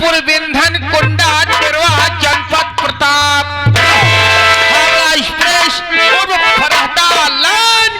जबलपुर विंधन कुंडा तिरवा जनपद प्रताप हावड़ा एक्सप्रेस पूर्व फरहता लाइन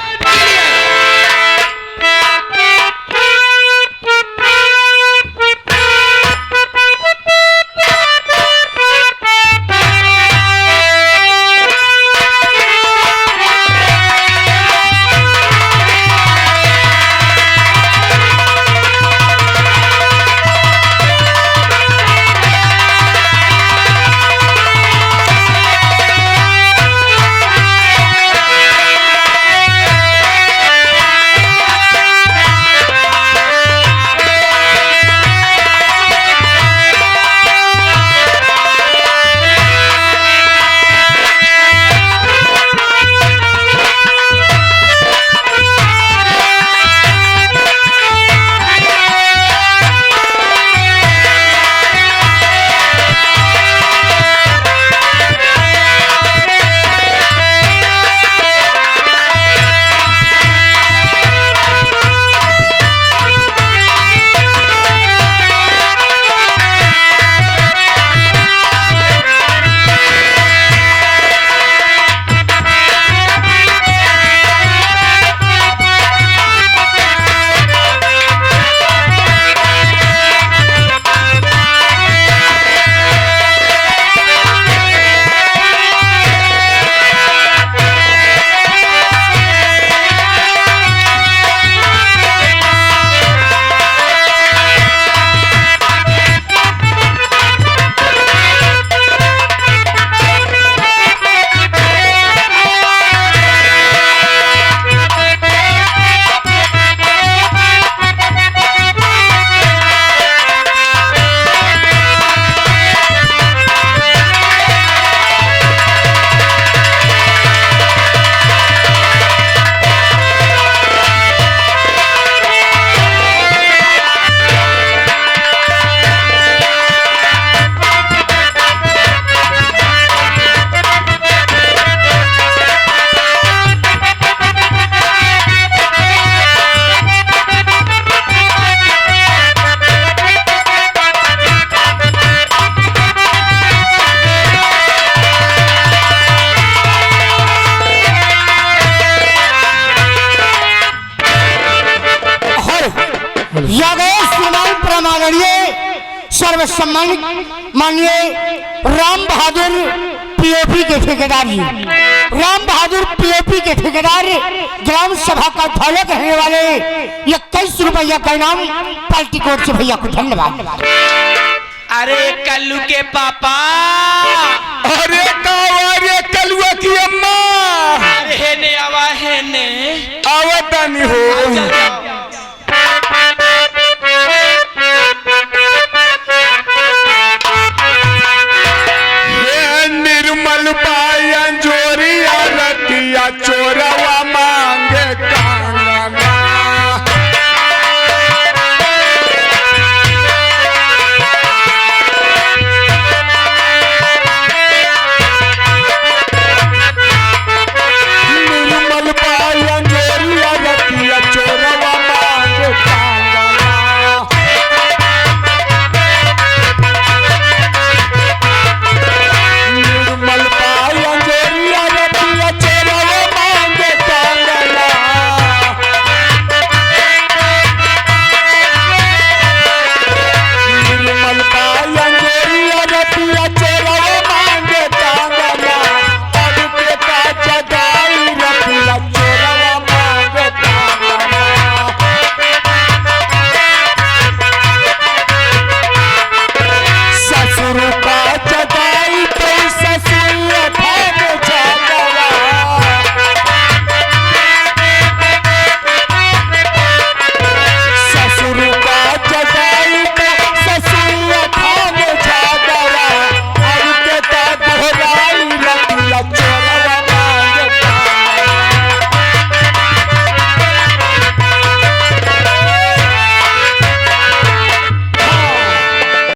सर्वसम्मानित माननीय राम बहादुर पीओपी के ठेकेदार जी, राम बहादुर पीओपी के ठेकेदार ग्राम सभा का ढोलक रहने वाले 21 रुपया का इनाम पार्टी कोर्ट से भैया को धन्यवाद। अरे कल्लू के पापा, अरे कलुआ की अम्मा, अरे ने आवा है ने आवता नहीं हो।